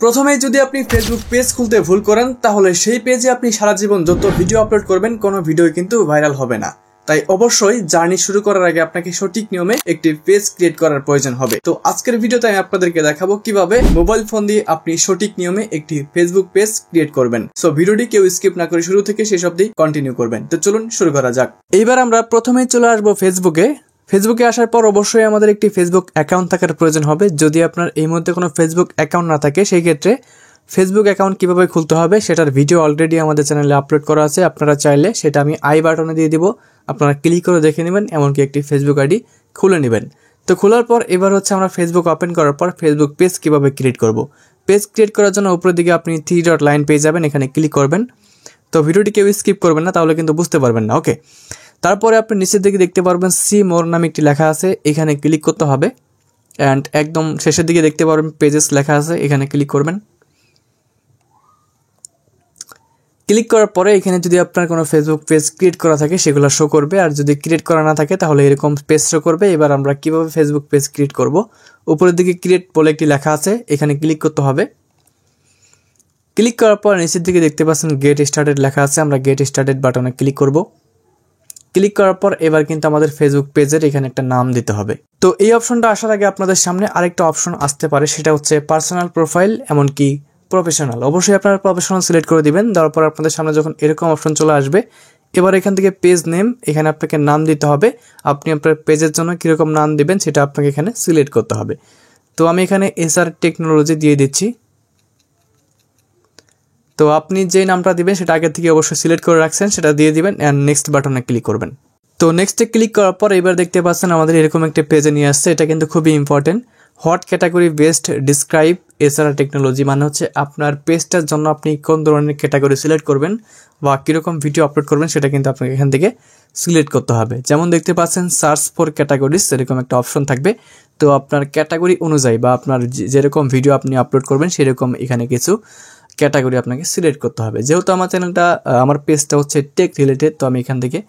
প্রথমেই যদি আপনি ফেসবুক পেজ খুলতে ভুল করেন তাহলে সেই পেজে আপনি সারা জীবন যত ভিডিও আপলোড করবেন কোনো ভিডিও কিন্তু ভাইরাল হবে না। তাই অবশ্যই জার্নি শুরু করার আগে আপনাকে সঠিক নিয়মে একটি পেজ ক্রিয়েট করার প্রয়োজন হবে। তো আজকের ভিডিওতে আমি আপনাদেরকে দেখাবো কিভাবে মোবাইল ফোন দিয়ে আপনি সঠিক নিয়মে একটি ফেসবুক পেজ ক্রিয়েট করবেন। সো ভিডিওটি কেউ স্কিপ না করে শুরু থেকে শেষ অবধি কন্টিনিউ করবেন। তো চলুন শুরু করা যাক। এইবার আমরা প্রথমেই চলে আসবো ফেসবুকে আসার পর অবশ্যই আমাদের একটি ফেসবুক অ্যাকাউন্ট থাকার প্রয়োজন হবে। যদি আপনার এই মুহূর্তে কোনো ফেসবুক অ্যাকাউন্ট না থাকে সেই ক্ষেত্রে ফেসবুক অ্যাকাউন্ট কিভাবে খুলতে হবে সেটার ভিডিও অলরেডি আমাদের চ্যানেলে আপলোড করা আছে। আপনারা চাইলে সেটা আমি আই বাটনে দিয়ে দিব, আপনারা ক্লিক করে দেখে নেবেন, এমনকি একটি ফেসবুক আইডি খুলে নেবেন। তো খোলার পর এবার হচ্ছে আমরা ফেসবুক ওপেন করার পর ফেসবুক পেজ কিভাবে ক্রিয়েট করব। পেজ ক্রিয়েট করার জন্য উপরের দিকে আপনি 3 ডট লাইন পেয়ে যাবেন, এখানে ক্লিক করবেন। তো ভিডিওটি কেউ স্কিপ করবেন না, তাহলে কিন্তু বুঝতে পারবেন না। ওকে, তারপরে আপনি নিচের দিকে দেখতে পারবেন সি মোর নামে একটি লেখা আছে, এখানে ক্লিক করতে হবে। অ্যান্ড একদম শেষের দিকে দেখতে পারবেন পেজেস লেখা আছে, এখানে ক্লিক করবেন। ক্লিক করার পরে এখানে যদি আপনার কোনো ফেসবুক পেজ ক্রিয়েট করা থাকে সেগুলো শো করবে, আর যদি ক্রিয়েট করা না থাকে তাহলে এরকম পেজ শো করবে। এবার আমরা কিভাবে ফেসবুক পেজ ক্রিয়েট করব, উপরের দিকে ক্রিয়েট বলে একটি লেখা আছে, এখানে ক্লিক করতে হবে। ক্লিক করার পর নিচের দিকে দেখতে পাচ্ছেন গেট স্টার্টেড লেখা আছে, আমরা গেট স্টার্টেড বাটনে ক্লিক করব। ক্লিক করার পর এবার কিন্তু আমাদের ফেসবুক পেজের এখানে একটা নাম দিতে হবে। তো এই অপশনটা আসার আগে আপনাদের সামনে আরেকটা অপশন আসতে পারে, সেটা হচ্ছে পার্সোনাল প্রোফাইল এমনকি প্রফেশনাল। অবশ্যই আপনারা প্রফেশনাল সিলেক্ট করে দিবেন। দেওয়ার পর আপনাদের সামনে যখন এরকম অপশন চলে আসবে, এবার এখান থেকে পেজ নেম, এখানে আপনাকে নাম দিতে হবে। আপনি আপনার পেজের জন্য কীরকম নাম দিবেন সেটা আপনাকে এখানে সিলেক্ট করতে হবে। তো আমি এখানে এসআর টেকনোলজি দিয়ে দিচ্ছি। তো আপনি যে নামটা দিবেন সেটা আগে থেকে অবশ্যই সিলেক্ট করে রাখছেন, সেটা দিয়ে দিবেন অ্যান্ড নেক্সট বাটনে ক্লিক করবেন। তো নেক্সটে ক্লিক করার পর এবার দেখতে পাচ্ছেন আমাদের এরকম একটা পেজে নিয়ে আসছে। এটা কিন্তু খুবই important. What category best describe SR technology, মানে হচ্ছে আপনার পেজটার জন্য আপনি কোন ধরনের ক্যাটাগরি সিলেক্ট করবেন বা কীরকম ভিডিও আপলোড করবেন সেটা কিন্তু আপনাকে এখান থেকে সিলেক্ট করতে হবে। যেমন দেখতে পাচ্ছেন সার্চ ফর ক্যাটাগরিজ এরকম একটা অপশন থাকবে। তো আপনার ক্যাটাগরি অনুযায়ী বা আপনার যেরকম ভিডিও আপনি আপলোড করবেন সেরকম এখানে কিছু ক্যাটাগরি আপনাকে সিলেক্ট করতে হবে। যেহেতু আমার চ্যানেলটা আমার পেজটা হচ্ছে টেক রিলেটেড, তো আমি এখান থেকে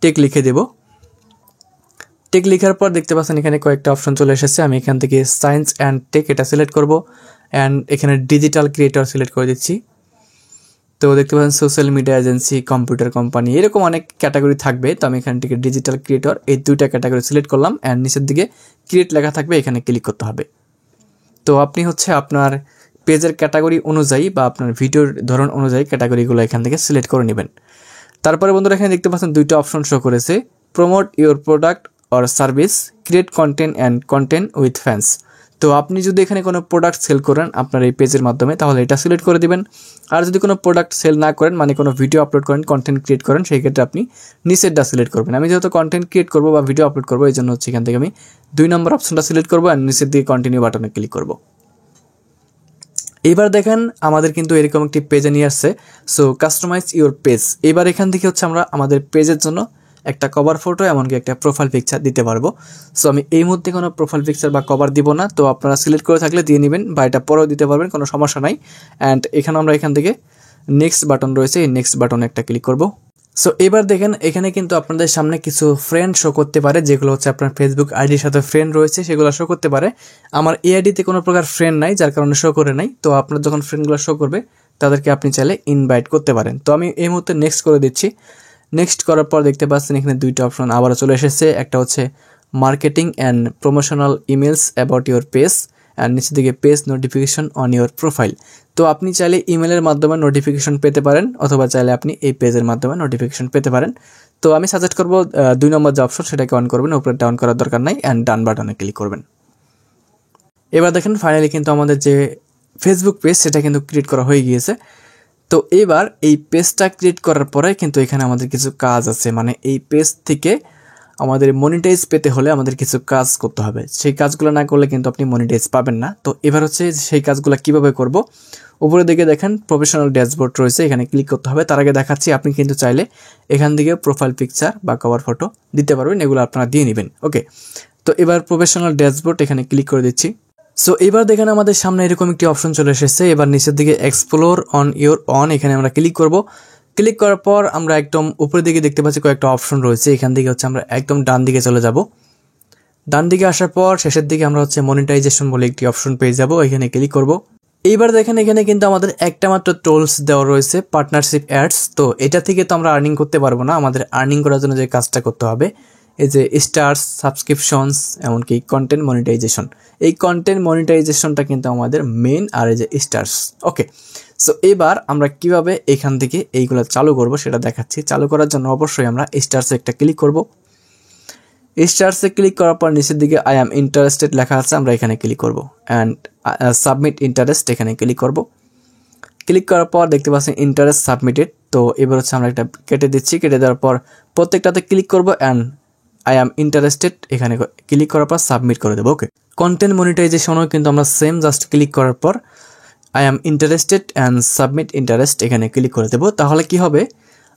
টেক লিখে দেব। টেক লেখার পর দেখতে পাচ্ছেন এখানে কয়েকটা অপশন চলে এসেছে। আমি এখান থেকে সায়েন্স অ্যান্ড টেক এটা সিলেক্ট করব অ্যান্ড এখানে ডিজিটাল ক্রিয়েটর সিলেক্ট করে দিচ্ছি। তো দেখতে পাচ্ছেন social media agency, computer company, এরকম অনেক ক্যাটাগরি থাকবে। তো আমি এখান থেকে ডিজিটাল ক্রিয়েটর এই দুইটা ক্যাটাগরি সিলেক্ট করলাম অ্যান্ড নিচের দিকে ক্রিয়েট লেখা থাকবে, এখানে ক্লিক করতে হবে। তো আপনি হচ্ছে আপনার পেজের ক্যাটাগরি অনুযায়ী বা আপনার ভিডিওর ধরন অনুযায়ী ক্যাটাগরিগুলো এখান থেকে সিলেক্ট করে নেবেন। তারপরে বন্ধুরা এখানে দেখতে পাচ্ছেন দুইটা অপশন শো করেছে, promote your product or service, create content and content with fans. তো আপনি যদি এখানে কোনো প্রোডাক্ট সেল করেন আপনার এই পেজের মাধ্যমে তাহলে এটা সিলেক্ট করে দিবেন। আর যদি কোনো প্রোডাক্ট সেল না করেন, মানে কোনো ভিডিও আপলোড করেন, কন্টেন্ট ক্রিয়েট করেন, সেই ক্ষেত্রে আপনি নিচেরটা সিলেক্ট করবেন। আমি যেহেতু কন্টেন্ট ক্রিয়েট করবো বা ভিডিও আপলোড করবো, এই জন্য হচ্ছে এখান থেকে আমি 2 নম্বর অপশনটা সিলেক্ট করবো আর নিচের দিকে কন্টিনিউ বাটনে ক্লিক করবো। এবার দেখেন আমাদের কিন্তু এরকম একটি পেজে নিয়ে আসছে। So customize your page. এবার এখান থেকে হচ্ছে আমরা আমাদের পেজের জন্য একটা কভার ফটো এমনকি একটা প্রোফাইল পিকচার দিতে পারবো। সো আমি এই মুহূর্তে কোনো প্রোফাইল পিকচার বা কভার দিব না, তো আপনারা সিলেক্ট করে থাকলে দিয়ে নেবেন বা এটা পরেও দিতে পারবেন, কোনো সমস্যা নাই। অ্যান্ড এখানে আমরা এখান থেকে নেক্সট বাটন রয়েছে, এই নেক্সট বাটনে একটা ক্লিক করব। সো এবার দেখেন এখানে কিন্তু আপনাদের সামনে কিছু ফ্রেন্ড শো করতে পারে, যেগুলো হচ্ছে আপনার ফেসবুক আইডির সাথে ফ্রেন্ড রয়েছে সেগুলো শো করতে পারে। আমার এই আইডিতে কোনো প্রকার ফ্রেন্ড নাই, যার কারণে শো করে নাই। তো আপনার যখন ফ্রেন্ডগুলো শো করবে তাদেরকে আপনি চাইলে ইনভাইট করতে পারেন। তো আমি এই মুহূর্তে নেক্সট করে দিচ্ছি। নেক্সট করার পর দেখতে পাচ্ছেন এখানে দুইটা অপশন আবারও চলে এসেছে। একটা হচ্ছে marketing and promotional emails about your page and নিচের দিকে page notification on your profile. তো আপনি চাইলে ইমেলের মাধ্যমে নোটিফিকেশন পেতে পারেন অথবা চাইলে আপনি এই পেজের মাধ্যমে নোটিফিকেশন পেতে পারেন। তো আমি সাজেস্ট করবো 2 নম্বর যে অপশন সেটাকে অন করবেন, উপরে ডাউন করার দরকার নাই, অ্যান্ড ডান বাটনে ক্লিক করবেন। এবার দেখেন ফাইনালি কিন্তু আমাদের যে ফেসবুক পেজ সেটা কিন্তু ক্রিয়েট করা হয়ে গিয়েছে। তো এবার এই পেজটা ক্রিয়েট করার পরে কিন্তু এখানে আমাদের কিছু কাজ আছে, মানে এই পেজ থেকে আমাদের মনিটাইজ পেতে হলে আমাদের কিছু কাজ করতে হবে। সেই কাজগুলো না করলে কিন্তু আপনি মনিটাইজ পাবেন না। তো এবার হচ্ছে সেই কাজগুলো কিভাবে করব, উপরে দিকে দেখেন প্রফেশনাল ড্যাশবোর্ড রয়েছে, এখানে ক্লিক করতে হবে। তার আগে দেখাচ্ছি আপনি কিন্তু চাইলে এখান থেকে প্রোফাইল পিকচার বা কভার ফটো দিতে পারবেন, এগুলো আপনারা দিয়ে নেবেন। ওকে, তো এবার প্রফেশনাল ড্যাশবোর্ড এখানে ক্লিক করে দিচ্ছি। সো এবার দেখেন আমাদের সামনে এরকম একটি অপশন চলে এসেছে। এবার নিচের দিকে এক্সপ্লোর অন ইউর অন, এখানে আমরা ক্লিক করব। ক্লিক করার পর আমরা একদম উপরের দিকে দেখতে পাচ্ছি কয়েকটা অপশন রয়েছে, এখান থেকে হচ্ছে আমরা একদম ডান দিকে চলে যাব। ডান দিকে আসার পর শেষের দিকে আমরা হচ্ছে মনিটাইজেশন বলে একটি অপশন পেয়ে যাব, এখানে ক্লিক করব। এইবার দেখেন এখানে কিন্তু আমাদের একটা মাত্র টুলস দেওয়া রয়েছে পার্টনারশিপ অ্যাডস। তো এটা থেকে তো আমরা আর্নিং করতে পারবো না, আমাদের আর্নিং করার জন্য যে কাজটা করতে হবে এই যে স্টার্স, সাবস্ক্রিপশনস, এমনকি কন্টেন্ট মনিটাইজেশন। এই কন্টেন্ট মনিটাইজেশনটা কিন্তু আমাদের মেন, আর এই যে স্টার্স। ওকে, সো এবার আমরা কিভাবে এখান থেকে এইগুলো চালু করব সেটা দেখাচ্ছি। চালু করার জন্য অবশ্যই আমরা স্টার্সে একটা ক্লিক করব। স্টার্সে ক্লিক করার পর নিচের দিকে আই অ্যাম ইন্টারেস্টেড লেখা আছে, আমরা এখানে ক্লিক করব অ্যান্ড সাবমিট ইন্টারেস্ট এখানে ক্লিক করব। ক্লিক করার পর দেখতে পাচ্ছেন ইন্টারেস্ট সাবমিটেড। তো এবার হচ্ছে আমরা একটা কেটে দিচ্ছি, কেটে দেওয়ার পর প্রত্যেকটাতে ক্লিক করব অ্যান্ড আই অ্যাম ইন্টারেস্টেড এখানে ক্লিক করার পর সাবমিট করে দেবো। ওকে, কন্টেন্ট মনিটাইজেশনও কিন্তু আমরা সেম, জাস্ট ক্লিক করার পর I am interested and submit interest এখানে ক্লিক করে দেবো। তাহলে কি হবে,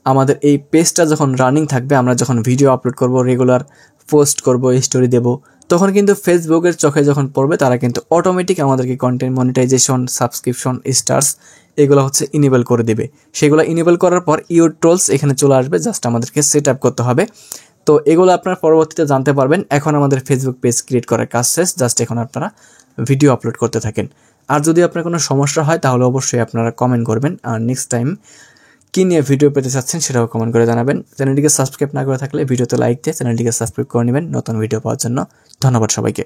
আমাদের এই পেজটা যখন রানিং থাকবে, আমরা যখন ভিডিও আপলোড করব, রেগুলার পোস্ট করব, স্টোরি দেব, তখন কিন্তু ফেসবুকের চোখে যখন পড়বে তারা কিন্তু অটোমেটিক আমাদেরকে কন্টেন্ট মনিটাইজেশন, সাবস্ক্রিপশন, স্টার্স এগুলো হচ্ছে ইনেবল করে দেবে। সেগুলো ইনেবল করার পর ইউর টুলস এখানে চলে আসবে, জাস্ট আমাদেরকে সেট আপ করতে হবে। তো এগুলো আপনারা পরবর্তীতে জানতে পারবেন। এখন আমাদের ফেসবুক পেজ ক্রিয়েট করার কাজ শেষ, জাস্ট এখন আপনারা ভিডিও আপলোড করতে থাকেন। আর যদি আপনার কোনো সমস্যা হয় তাহলে অবশ্যই আপনারা কমেন্ট করবেন, আর নেক্সট টাইম কী নিয়ে ভিডিও পেতে চাচ্ছেন সেটাও কমেন্ট করে জানাবেন। চ্যানেলটিকে সাবস্ক্রাইব না করে থাকলে ভিডিওতে লাইক দিয়ে চ্যানেলটিকে সাবস্ক্রাইব করে নেবেন নতুন ভিডিও পাওয়ার জন্য। ধন্যবাদ সবাইকে।